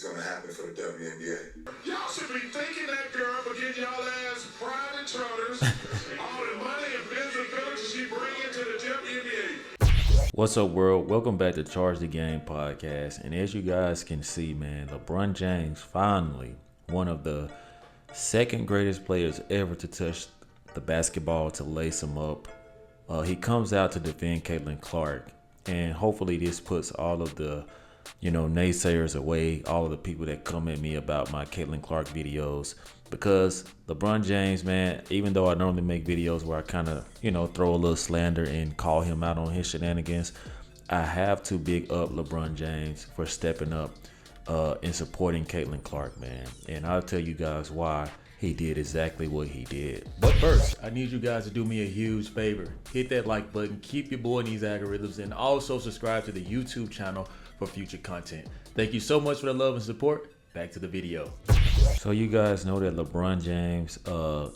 is going to happen for the WNBA. Y'all should be thanking that girl for getting y'all ass private charters, all the money and visibility she bring into the WNBA. What's up, world? Welcome back to Charge the Game podcast. And as you guys can see, man, LeBron James finally one of the second greatest players ever to touch the basketball to lace him up. He comes out to defend Caitlin Clark, and hopefully this puts all of the naysayers away, all of the people that come at me about my Caitlin Clark videos, because LeBron James, man, even though I normally make videos where I kind of throw a little slander and call him out on his shenanigans, I have to big up LeBron James for stepping up and supporting Caitlin Clark, man. And I'll tell you guys why he did exactly what he did. But first, I need you guys to do me a huge favor. Hit that like button, keep your boy in these algorithms, and also subscribe to the YouTube channel for future content. Thank you so much for the love and support. Back to the video. So you guys know that LeBron James,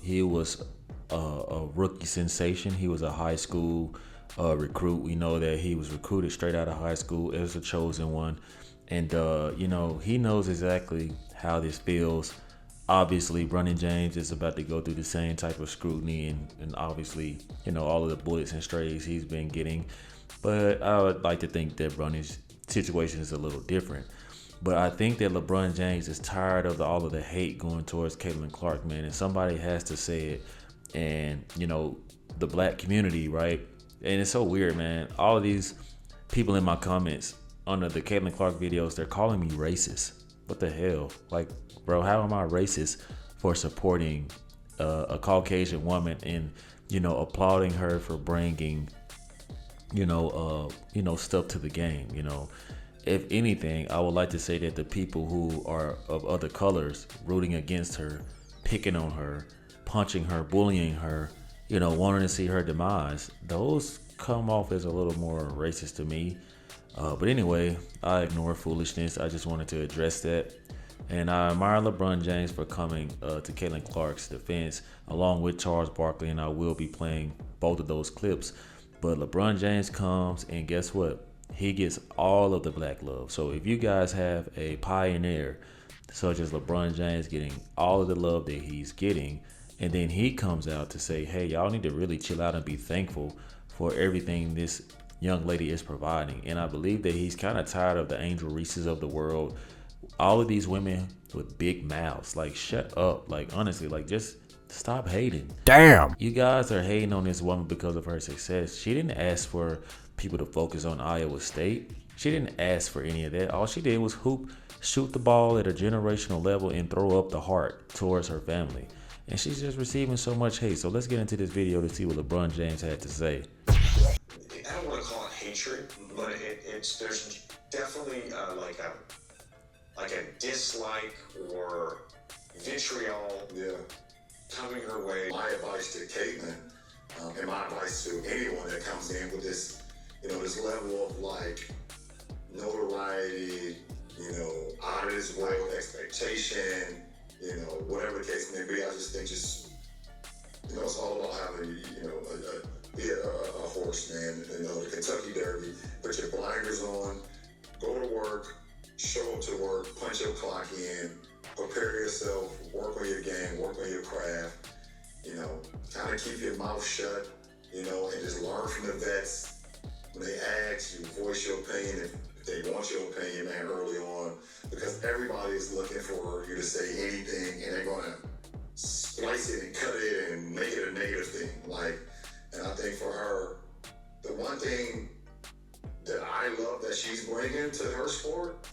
he was a rookie sensation. He was a high school recruit. We know that he was recruited straight out of high school as a chosen one. And, he knows exactly how this feels. Obviously, Bronny James is about to go through the same type of scrutiny and obviously, all of the bullets and strays he's been getting. But I would like to think that Bronny's situation is a little different. But I think that LeBron James is tired of all of the hate going towards Caitlin Clark, man. And somebody has to say it. And, the black community, right? And it's so weird, man. All of these people in my comments under the Caitlin Clark videos, they're calling me racist. What the hell? Like, bro, how am I racist for supporting a Caucasian woman and, applauding her for bringing, stuff to the game? If anything, I would like to say that the people who are of other colors rooting against her, picking on her, punching her, bullying her, wanting to see her demise, those come off as a little more racist to me. But anyway, I ignore foolishness. I just wanted to address that. And I admire LeBron James for coming to Caitlin Clark's defense, along with Charles Barkley, and I will be playing both of those clips. But LeBron James comes, and guess what? He gets all of the black love. So if you guys have a pioneer such as LeBron James getting all of the love that he's getting, and then he comes out to say, hey, y'all need to really chill out and be thankful for everything this young lady is providing. And I believe that he's kind of tired of the Angel Reeses of the world, all of these women with big mouths. Like, shut up. Like, honestly, like, just stop hating. Damn. You guys are hating on this woman because of her success. She didn't ask for people to focus on Iowa State. She didn't ask for any of that. All she did was hoop, shoot the ball at a generational level, and throw up the heart towards her family. And she's just receiving so much hate. So let's get into this video to see what LeBron James had to say. I don't want to call it hatred, but there's definitely like a dislike or vitriol Coming her way. My advice to Caitlin, and my advice to anyone that comes in with this, this level of like notoriety, out of this world expectation, whatever the case may be. I just think it's all about having, be a horse, man. The Kentucky Derby. Put your blinders on, go to work, show up to work, punch your clock in, prepare yourself, work on your game, work on your craft. Kind of keep your mouth shut, and just learn from the vets. When they ask, you voice your opinion if they want your opinion, man, early on, because everybody is looking for you to say anything, and they're gonna splice it and cut it and make it a negative thing. And I think for her, the one thing that I love that she's bringing to her sport,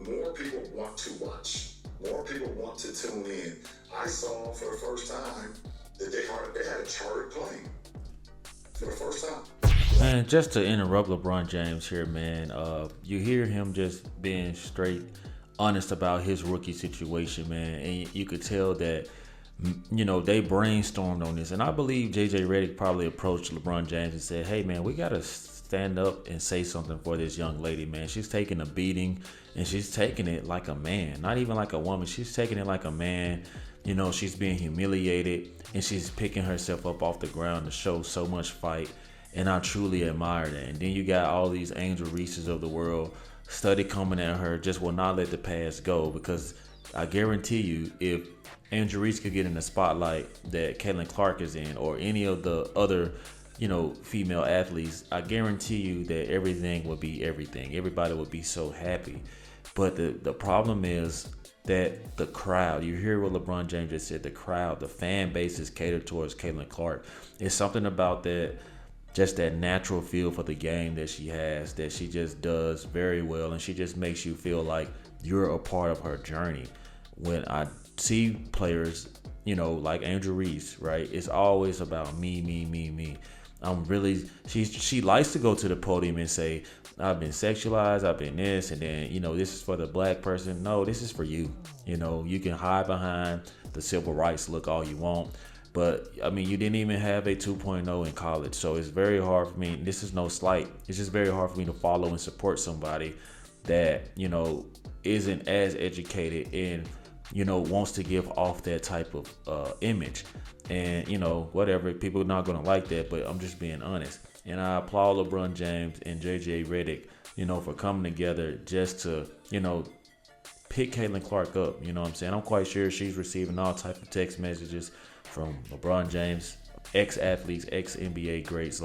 more people want to watch. More people want to tune in. I saw for the first time that they had a chartered plane for the first time. Man, just to interrupt LeBron James here, man, you hear him just being straight honest about his rookie situation, man, and you could tell that they brainstormed on this. And I believe JJ Redick probably approached LeBron James and said, hey, man, we got to stand up and say something for this young lady, man. She's taking a beating, and she's taking it like a man, not even like a woman. She's taking it like a man. She's being humiliated, and she's picking herself up off the ground to show so much fight. And I truly admire that. And then you got all these Angel Reeses of the world study coming at her, just will not let the past go, because I guarantee you, if Angel Reese could get in the spotlight that Caitlin Clark is in, or any of the other, female athletes, I guarantee you that everything would be everything. Everybody would be so happy. But the problem is that the crowd, you hear what LeBron James just said, the crowd, the fan base is catered towards Caitlin Clark. It's something about that, just that natural feel for the game that she has, that she just does very well, and she just makes you feel like you're a part of her journey. When I see players, like Angel Reese, right, it's always about me. She likes to go to the podium and say, I've been sexualized, I've been this, and then, this is for the black person. No, this is for you. You can hide behind the civil rights look all you want. But, you didn't even have a 2.0 in college. So it's very hard for me. This is no slight. It's just very hard for me to follow and support somebody that, isn't as educated and, wants to give off that type of image. And, whatever. People are not going to like that. But I'm just being honest. And I applaud LeBron James and JJ Redick, for coming together just to, pick Caitlin Clark up. You know what I'm saying? I'm quite sure she's receiving all type of text messages from LeBron James, ex-athletes, ex-NBA greats,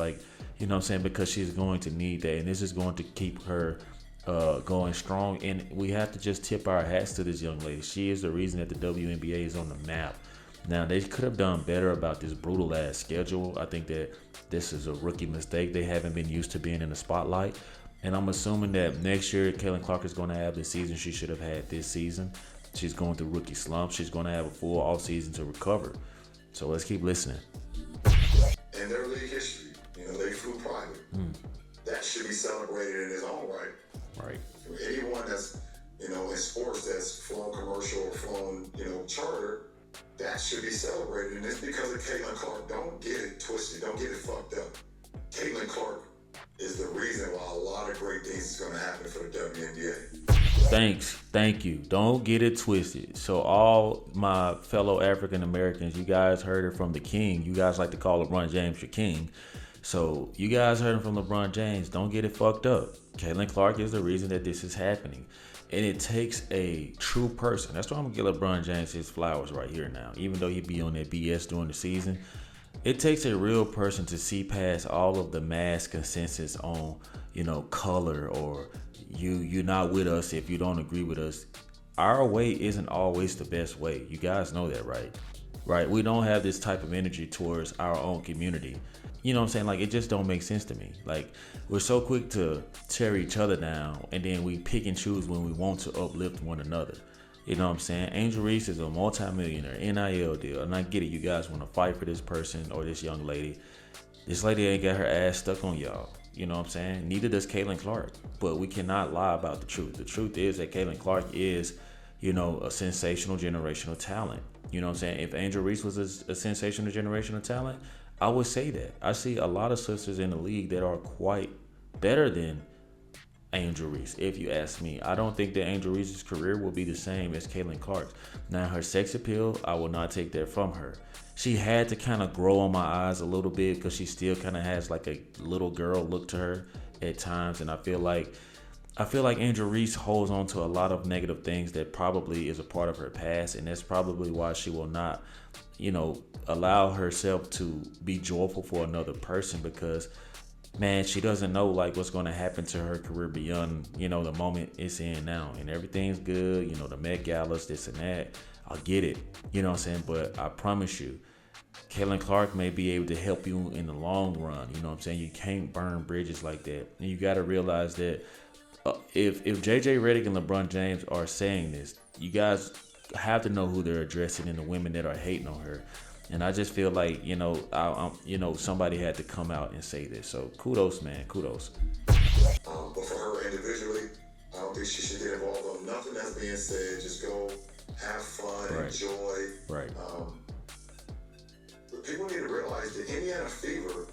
because she's going to need that, and this is going to keep her going strong. And we have to just tip our hats to this young lady. She is the reason that the WNBA is on the map. Now, they could have done better about this brutal ass schedule. I think that this is a rookie mistake. They haven't been used to being in the spotlight, and I'm assuming that next year Caitlin Clark is going to have the season she should have had this season. She's going through rookie slump. She's going to have a full off season to recover. So let's keep listening. In their league history, they flew private. That should be celebrated in its own right. Right. Anyone that's, in sports that's flown commercial or flown, charter, that should be celebrated. And it's because of Caitlin Clark. Don't get it twisted. Don't get it fucked up. Caitlin Clark is the reason why a lot of great things is going to happen for the WNBA. Thank you. Don't get it twisted. So all my fellow African Americans, you guys heard it from the king. You guys like to call LeBron James your king. So you guys heard it from LeBron James. Don't get it fucked up. Caitlin Clark is the reason that this is happening. And it takes a true person. That's why I'm going to give LeBron James his flowers right here now. Even though he be on that BS during the season, it takes a real person to see past all of the mass consensus on, color, or you're not with us if you don't agree with us. Our way isn't always the best way. You guys know that, right? Right? We don't have this type of energy towards our own community. You know what I'm saying? It just don't make sense to me. We're so quick to tear each other down, and then we pick and choose when we want to uplift one another. You know what I'm saying? Angel Reese is a multimillionaire, NIL deal, and I get it. You guys want to fight for this person or this young lady. This lady ain't got her ass stuck on y'all. You know what I'm saying? Neither does Caitlin Clark. But we cannot lie about the truth. The truth is that Caitlin Clark is, a sensational generational talent. You know what I'm saying? If Angel Reese was a sensational generational talent, I would say that. I see a lot of sisters in the league that are quite better than Angel Reese, if you ask me. I don't think that Angel Reese's career will be the same as Caitlin Clark's. Now, her sex appeal, I will not take that from her. She had to kind of grow on my eyes a little bit because she still kind of has a little girl look to her at times, and I feel like Angel Reese holds on to a lot of negative things that probably is a part of her past, and that's probably why she will not, allow herself to be joyful for another person, because, man, she doesn't know what's going to happen to her career beyond, the moment it's in now, and everything's good, the Met Galas, this and that. I get it, you know what I'm saying? But I promise you, Caitlin Clark may be able to help you in the long run. You know what I'm saying? You can't burn bridges like that. And you got to realize that if JJ Redick and LeBron James are saying this, you guys have to know who they're addressing and the women that are hating on her. And I just feel like, somebody had to come out and say this. So kudos, man. Kudos. But for her individually, I don't think she should get involved on nothing that's being said. Just go have fun, right. Enjoy. Right. But people need to realize that Indiana Fever,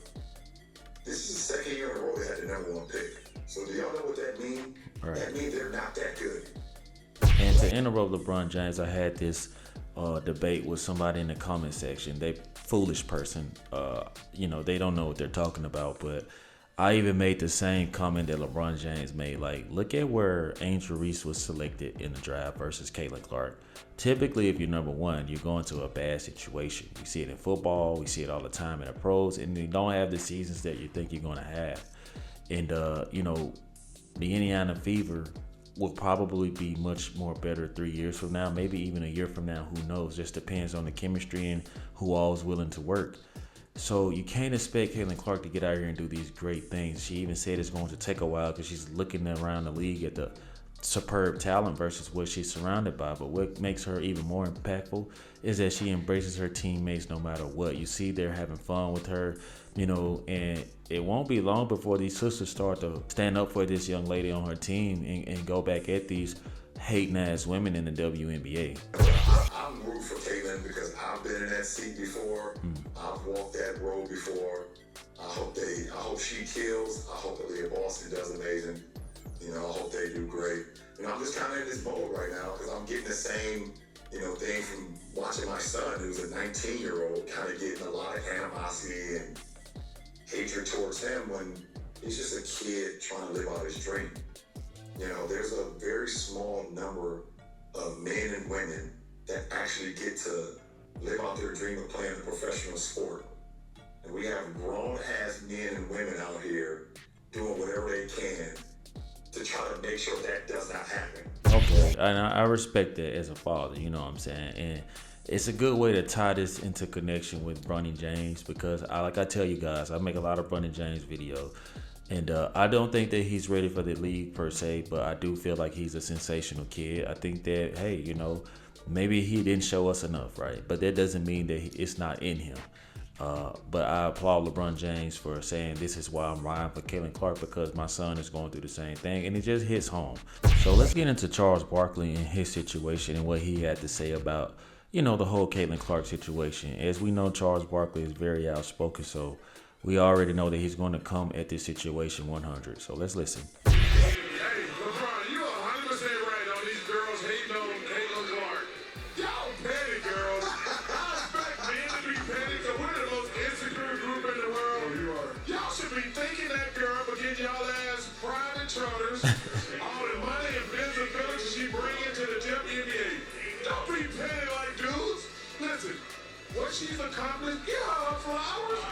this is the second year in a row they had the #1 pick. So do y'all know what that means? Right. That means they're not that good. And to interrupt LeBron James, I had this debate with somebody in the comment section. They foolish person. You know, they don't know what they're talking about. But I even made the same comment that LeBron James made. Like, look at where Angel Reese was selected in the draft versus Caitlin Clark. Typically, if you're number one, you're going to a bad situation. You see it in football. We see it all the time in the pros. And you don't have the seasons that you think you're going to have. And, you know, the Indiana Fever will probably be much more better 3 years from now, maybe even a year from now. Who knows? Just depends on the chemistry and who all is willing to work. So you can't expect Caitlin Clark to get out here and do these great things. She even said it's going to take a while because she's looking around the league at the superb talent versus what she's surrounded by. But what makes her even more impactful is that she embraces her teammates no matter what. You see they're having fun with her, you know, and it won't be long before these sisters start to stand up for this young lady on her team and go back at these hating ass women in the WNBA. I'm rooting for Caitlin because I've been in that seat before. I've walked that road before. I hope she kills. I hope Aaliyah Boston does amazing. You know, I hope they do great. You know, I'm just kind of in this mode right now because I'm getting the same, you know, thing from watching my son, who's a 19-year-old, kind of getting a lot of animosity and hatred towards him when he's just a kid trying to live out his dream. You know, there's a very small number of men and women that actually get to live out their dream of playing a professional sport. And we have grown-ass men and women out here doing whatever they can to try to make sure that does not happen. Okay, and I respect that as a father, you know what I'm saying? And it's a good way to tie this into connection with Bronny James because, like I tell you guys, I make a lot of Bronny James videos. And I don't think that he's ready for the league per se, but I do feel like he's a sensational kid. I think that, hey, you know, maybe he didn't show us enough, right? But that doesn't mean that it's not in him. But I applaud LeBron James for saying this is why I'm riding for Caitlin Clark because my son is going through the same thing, and it just hits home. So let's get into Charles Barkley and his situation and what he had to say about, you know, the whole Caitlin Clark situation. As we know, Charles Barkley is very outspoken, so we already know that he's going to come at this situation 100. So let's listen. Hey, LeBron, you 100% right on these girls hating on Caitlin Clark. Y'all petty girls. I expect men to be petty because we're the most insecure group in the world. Oh, you are. Y'all should be thanking that girl for getting y'all ass private charters, all the money and visibility she bring into the WNBA. Don't be petty like dudes. Listen, what she's accomplished, give her her flowers.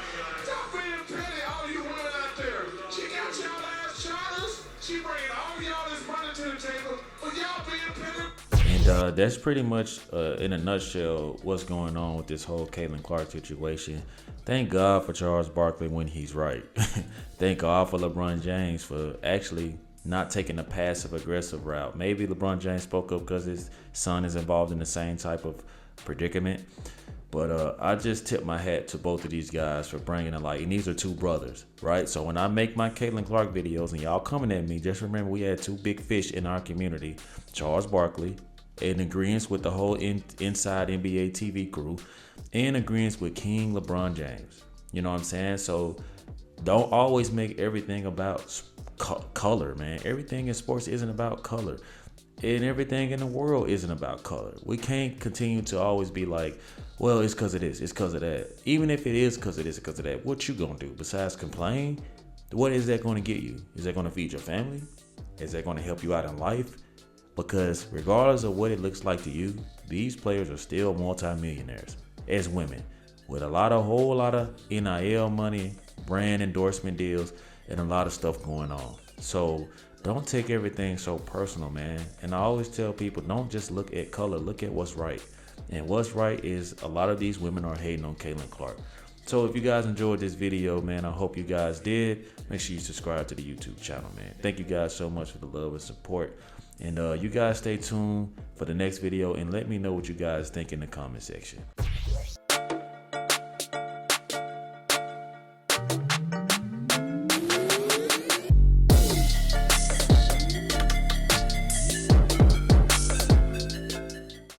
Stop being petty, all you women out there. She got y'all ass charters. She bringing all y'all this money to the table, but y'all being petty. And that's pretty much, in a nutshell, what's going on with this whole Caitlin Clark situation. Thank God for Charles Barkley when he's right. Thank God for LeBron James for actually not taking a passive-aggressive route. Maybe LeBron James spoke up because his son is involved in the same type of predicament. But I just tip my hat to both of these guys for bringing it light. And these are two brothers, right? So when I make my Caitlin Clark videos and y'all coming at me, just remember we had two big fish in our community. Charles Barkley, in agreement with the whole Inside NBA TV crew, in agreement with King LeBron James. You know what I'm saying? So don't always make everything about color, man. Everything in sports isn't about color. And everything in the world isn't about color. We can't continue to always be like, well, it's because of this, it's because of that. Even if it is because of this, because of that, what you gonna do besides complain? What is that gonna get you? Is that gonna feed your family? Is that gonna help you out in life? Because regardless of what it looks like to you, these players are still multimillionaires as women with a whole lot of NIL money, brand endorsement deals, and a lot of stuff going on. So don't take everything so personal, man. And I always tell people, don't just look at color, look at what's right. And what's right is a lot of these women are hating on Caitlin Clark. So if you guys enjoyed this video, man, I hope you guys did. Make sure you subscribe to the YouTube channel, man. Thank you guys so much for the love and support. And you guys stay tuned for the next video and let me know what you guys think in the comment section.